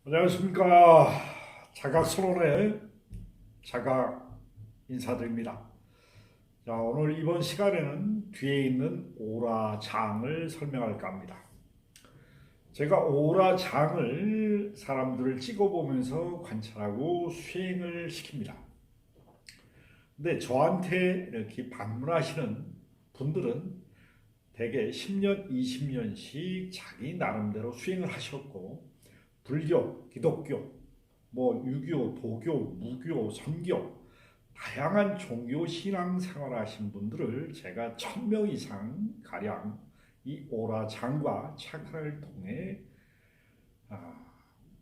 안녕하십니까. 자각선언의 자각 인사드립니다. 자, 오늘 이번 시간에는 뒤에 있는 오라장을 설명할까 합니다. 제가 오라장을 사람들을 찍어보면서 관찰하고 수행을 시킵니다. 근데 저한테 이렇게 방문하시는 분들은 대개 10년, 20년씩 자기 나름대로 수행을 하셨고, 불교, 기독교, 유교, 도교, 무교, 선교 다양한 종교 신앙 생활하신 분들을 제가 1000명 이상 가량 이 오라장과 차크라를 통해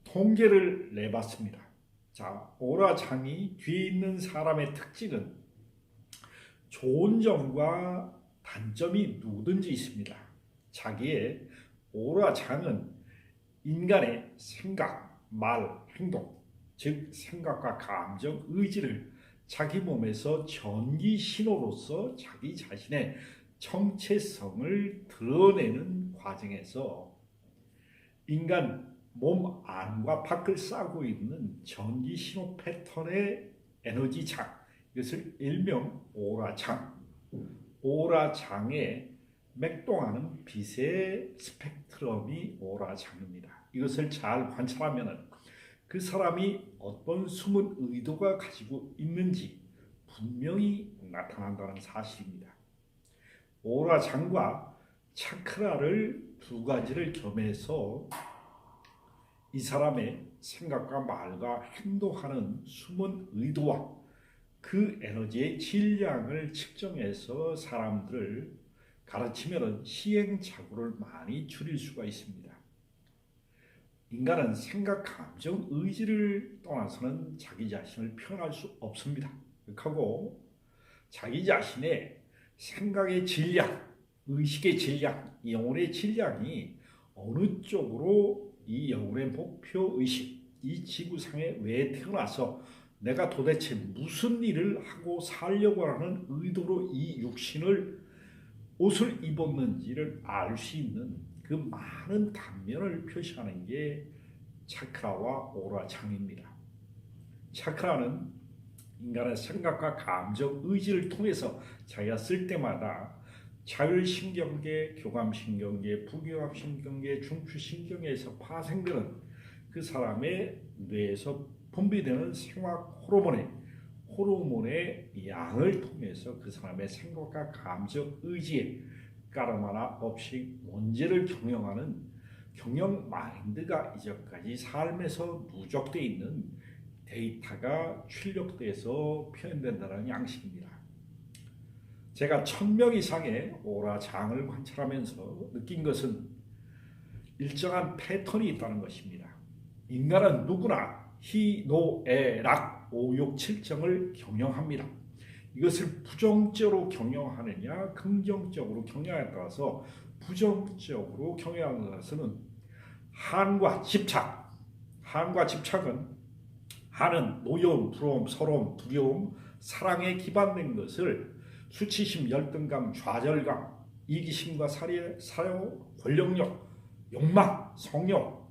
통계를 내봤습니다. 자, 오라장이 뒤에 있는 사람의 특징은 좋은 점과 단점이 누구든지 있습니다. 자기의 오라장은 인간의 생각, 말, 행동, 즉 생각과 감정, 의지를 자기 몸에서 전기 신호로서 자기 자신의 정체성을 드러내는 과정에서 인간 몸 안과 밖을 싸고 있는 전기 신호 패턴의 에너지장, 이것을 일명 오라장, 오라장의 맥동하는 빛의 스펙트럼이 오라장입니다. 이것을 잘 관찰하면 그 사람이 어떤 숨은 의도가 가지고 있는지 분명히 나타난다는 사실입니다. 오라장과 차크라를 두 가지를 겸해서 이 사람의 생각과 말과 행동하는 숨은 의도와 그 에너지의 질량을 측정해서 사람들을 가르치면 시행착오를 많이 줄일 수가 있습니다. 인간은 생각, 감정, 의지를 떠나서는 자기 자신을 표현할 수 없습니다. 그렇고 자기 자신의 생각의 질량, 의식의 질량, 영혼의 질량이 어느 쪽으로 이 영혼의 목표 의식, 이 지구상에 왜 태어나서 내가 도대체 무슨 일을 하고 살려고 하는 의도로 이 육신을 옷을 입었는지를 알 수 있는 그 많은 단면을 표시하는 게 차크라와 오라장입니다. 차크라는 인간의 생각과 감정, 의지를 통해서 자기가 쓸 때마다 자율신경계, 교감신경계, 부교감신경계, 중추신경에서 파생되는 그 사람의 뇌에서 분비되는 생화 호르몬의 양을 통해서 그 사람의 생각과 감정, 의지에 까름 하나 없이 원죄를 경영하는 경영 마인드가 이제까지 삶에서 누적되어 있는 데이터가 출력돼서 표현된다는 양식입니다. 제가 1000명 이상의 오라장을 관찰하면서 느낀 것은 일정한 패턴이 있다는 것입니다. 인간은 누구나 희노애락 567정을 경영합니다. 이것을 부정적으로 경영하느냐 긍정적으로 경영에 따라서 부정적으로 경영하는 것은 한과 집착, 한과 집착은 한은 노여움, 부러움, 서러움, 두려움, 사랑에 기반된 것을 수치심, 열등감, 좌절감, 이기심과 사려, 권력력, 욕망, 성욕,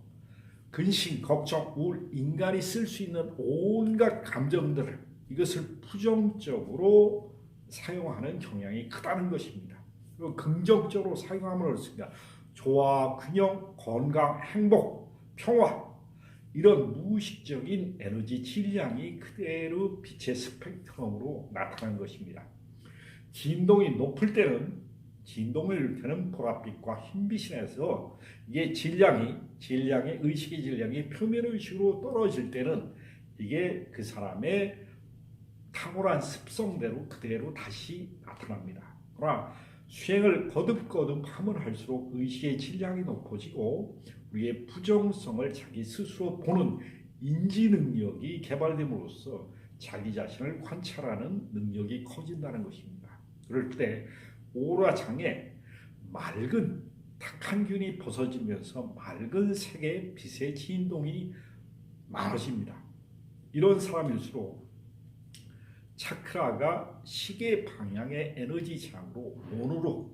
근심, 걱정, 우울, 인간이 쓸 수 있는 온갖 감정들을 이것을 부정적으로 사용하는 경향이 크다는 것입니다. 그리고 긍정적으로 사용함으로써 조화, 균형, 건강, 행복, 평화 이런 무의식적인 에너지 질량이 그대로 빛의 스펙트럼으로 나타나는 것입니다. 진동이 높을 때는 진동을 일으키는 보랏빛과 흰빛이 나서 이게 질량의 의식의 질량이 표면의식으로 떨어질 때는 이게 그 사람의 탁월한 습성대로 그대로 다시 나타납니다. 그러나 수행을 거듭거듭 하면 할수록 의식의 질량이 높아지고 우리의 부정성을 자기 스스로 보는 인지 능력이 개발됨으로써 자기 자신을 관찰하는 능력이 커진다는 것입니다. 그럴 때 오라장에 맑은 탁한 균이 벗어지면서 맑은 색의 빛의 진동이 많아집니다. 이런 사람일수록 차크라가 시계 방향의 에너지장으로 온으로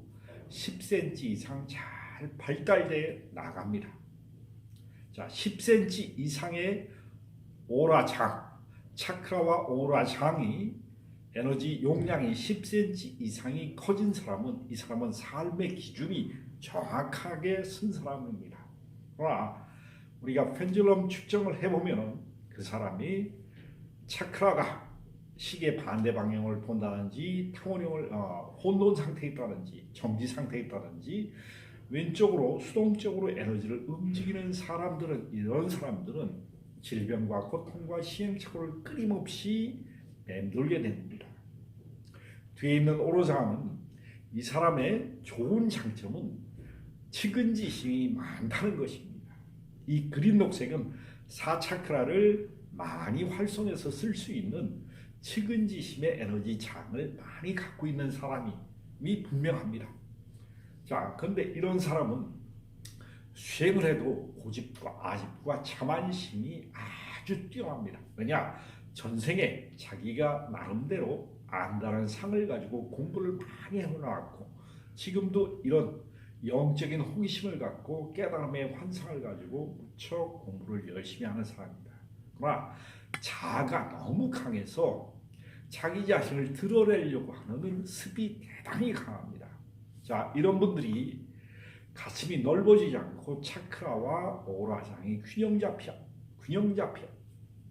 10cm 이상 잘 발달돼 나갑니다. 자, 10cm 이상의 오라장, 차크라와 오라장이 에너지 용량이 10cm 이상이 커진 사람은 이 사람은 삶의 기준이 정확하게 쓴 사람입니다. 그러나 우리가 펜듈럼 측정을 해보면 그 사람이 차크라가 시계 반대 방향을 본다든지 탕원형을 혼돈 상태에 있다든지 정지 상태에 있다든지 왼쪽으로 수동적으로 에너지를 움직이는 사람들은 이런 사람들은 질병과 고통과 시행착오를 끊임없이 맴돌게 됩니다. 뒤에 있는 오로장은 이 사람의 좋은 장점은 측은지심이 많다는 것입니다. 이 그린 녹색은 사차크라를 많이 활성해서 쓸 수 있는 측은지심의 에너지 장을 많이 갖고 있는 사람이 분명합니다. 자, 그런데 이런 사람은 수행을 해도 고집과 아집과 자만심이 아주 뛰어납니다. 왜냐? 전생에 자기가 나름대로 안다는 상을 가지고 공부를 많이 해놓았고 지금도 이런 영적인 호기심을 갖고 깨달음의 환상을 가지고 무척 공부를 열심히 하는 사람입니다. 그러나 자아가 너무 강해서 자기 자신을 드러내려고 하는 습이 대단히 강합니다. 자, 이런 분들이 가슴이 넓어지지 않고 차크라와 오라장이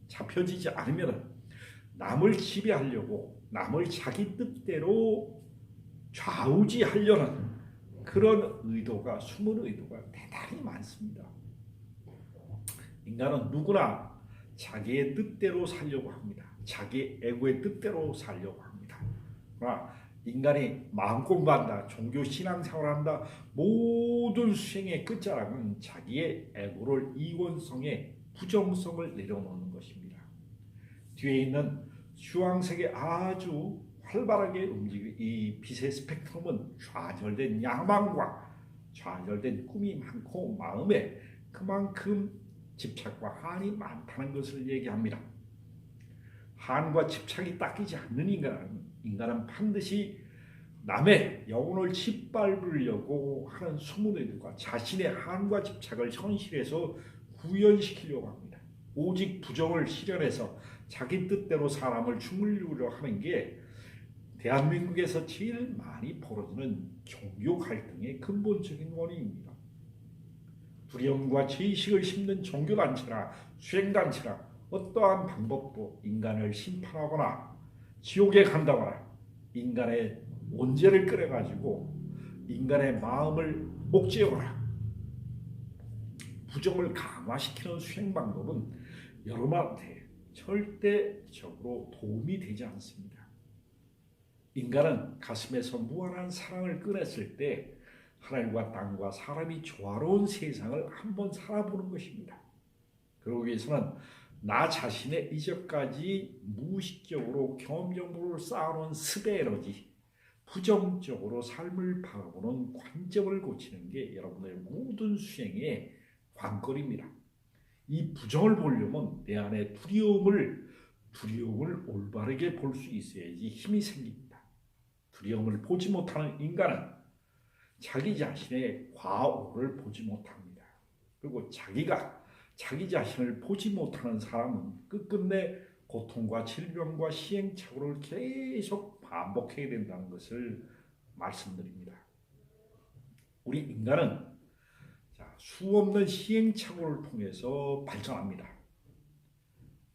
잡혀지지 않으면 남을 지배하려고 남을 자기 뜻대로 좌우지하려는 그런 의도가 숨은 의도가 대단히 많습니다. 인간은 누구나 자기의 뜻대로 살려고 합니다. 자기 에고의 뜻대로 살려고 합니다. 그러나 인간이 마음 공부한다, 종교 신앙생활한다, 모든 수행의 끝자락은 자기의 에고를 이원성의 부정성을 내려놓는 것입니다. 뒤에 있는 주황색의 아주 활발하게 움직이는 이 빛의 스펙트럼은 좌절된 야망과 좌절된 꿈이 많고 마음에 그만큼 집착과 한이 많다는 것을 얘기합니다. 한과 집착이 닦이지 않는 인간은 반드시 남의 영혼을 짓밟으려고 하는 숨은 의도가 자신의 한과 집착을 현실에서 구현시키려고 합니다. 오직 부정을 실현해서 자기 뜻대로 사람을 주물르려 하는 게 대한민국에서 제일 많이 벌어지는 종교 갈등의 근본적인 원인입니다. 두려움과 죄의식을 심는 종교단체나 수행단체나 어떠한 방법도 인간을 심판하거나 지옥에 간다거나 인간의 원죄를 끌어가지고 인간의 마음을 옥죄거나 부정을 강화시키는 수행 방법은 여러분한테 절대적으로 도움이 되지 않습니다. 인간은 가슴에서 무한한 사랑을 꺼냈을 때 하늘과 땅과 사람이 조화로운 세상을 한번 살아보는 것입니다. 그러기 위해서는 나 자신의 이전까지 무의식적으로 경험적으로 쌓아놓은 습의 에너지, 부정적으로 삶을 바라보는 관점을 고치는 게 여러분의 모든 수행의 관건입니다. 이 부정을 보려면 내 안에 두려움을 올바르게 볼 수 있어야지 힘이 생깁니다. 두려움을 보지 못하는 인간은 자기 자신의 과오를 보지 못합니다. 그리고 자기 자신을 보지 못하는 사람은 끝끝내 고통과 질병과 시행착오를 계속 반복해야 된다는 것을 말씀드립니다. 우리 인간은 수없는 시행착오를 통해서 발전합니다.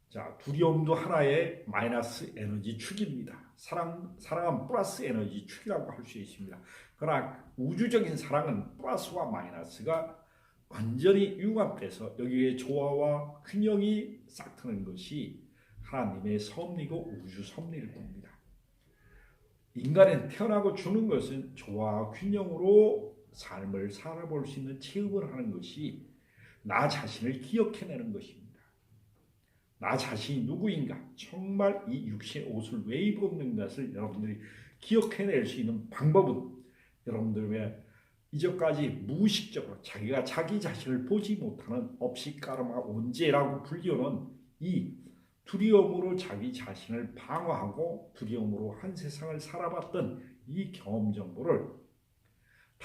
자, 두려움도 하나의 마이너스 에너지 축입니다. 사랑은 플러스 에너지 축이라고 할 수 있습니다. 그러나 우주적인 사랑은 플러스와 마이너스가 완전히 융합돼서 여기에 조화와 균형이 싹트는 것이 하나님의 섭리고 우주 섭리일 겁니다. 인간은 태어나고 주는 것은 조화와 균형으로 삶을 살아볼 수 있는 체험을 하는 것이 나 자신을 기억해내는 것입니다. 나 자신이 누구인가, 정말 이 육신의 옷을 왜 입었는 것을 여러분들이 기억해낼 수 있는 방법은 여러분들의 이전까지 무의식적으로 자기가 자기 자신을 보지 못하는 업시까르마 원죄라고 불리우는 이 두려움으로 자기 자신을 방어하고 두려움으로 한 세상을 살아봤던 이 경험 정보를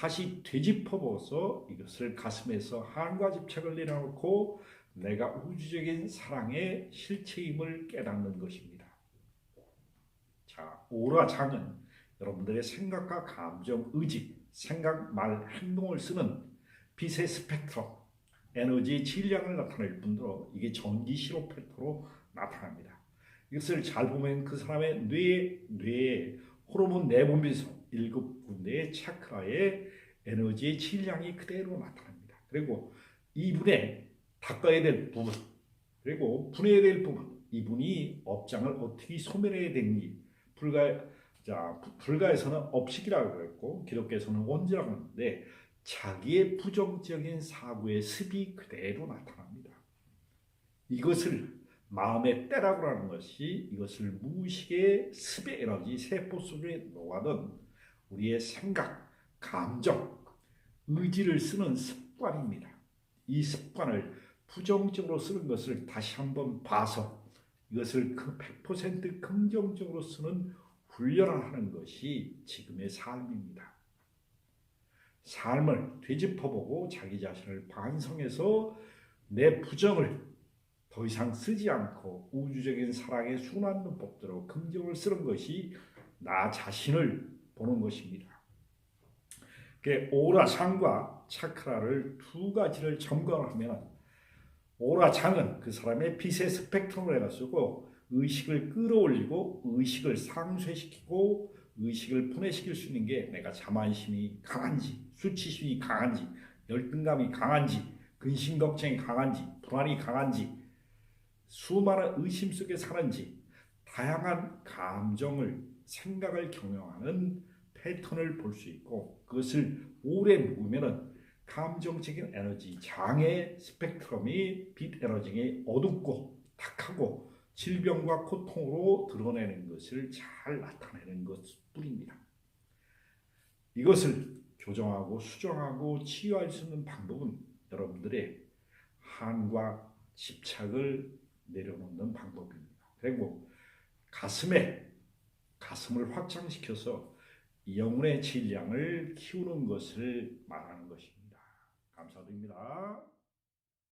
다시 되짚어보서 이것을 가슴에서 한과 집착을 내려놓고 내가 우주적인 사랑의 실체임을 깨닫는 것입니다. 자, 오라장은 여러분들의 생각과 감정, 의지, 생각, 말, 행동을 쓰는 빛의 스펙트럼, 에너지의 질량을 나타낼 뿐더러 이게 전기 신호 팩터로 나타납니다. 이것을 잘 보면 그 사람의 뇌에 호르몬 내분비소 7군데의 차크라의 에너지의 질량이 그대로 나타납니다. 그리고 이분의 닦아야 될 부분, 그리고 분해야 될 부분, 이분이 업장을 어떻게 소멸해야 되는지 불가에서는 업식이라고 그랬고 기독교에서는 원죄라고 하는데 자기의 부정적인 사고의 습이 그대로 나타납니다. 이것을 마음의 때라고 하는 것이 이것을 무의식의 습의 에너지 세포 속에 녹아든 우리의 생각, 감정, 의지를 쓰는 습관입니다. 이 습관을 부정적으로 쓰는 것을 다시 한번 봐서 이것을 100% 긍정적으로 쓰는 훈련을 하는 것이 지금의 삶입니다. 삶을 되짚어보고 자기 자신을 반성해서 내 부정을 더 이상 쓰지 않고 우주적인 사랑의 순환 문법대로 긍정을 쓰는 것이 나 자신을 보는 것입니다. 오라장과 차크라를 두 가지를 점검하면 오라장은 그 사람의 빛의 스펙트럼을 해가지고 의식을 끌어올리고 의식을 상쇄시키고 의식을 분해시킬 수 있는 게 내가 자만심이 강한지 수치심이 강한지 열등감이 강한지 근심 걱정이 강한지 불안이 강한지 수많은 의심 속에 사는지 다양한 감정을 생각을 경영하는 패턴을 볼 수 있고 그것을 오래 묵으면 감정적인 에너지 장의 스펙트럼이 빛 에너지가 어둡고 탁하고 질병과 고통으로 드러내는 것을 잘 나타내는 것뿐입니다. 이것을 교정하고 수정하고 치유할 수 있는 방법은 여러분들의 한과 집착을 내려놓는 방법입니다. 그리고 가슴을 확장시켜서 영혼의 질량을 키우는 것을 말하는 것입니다. 감사드립니다.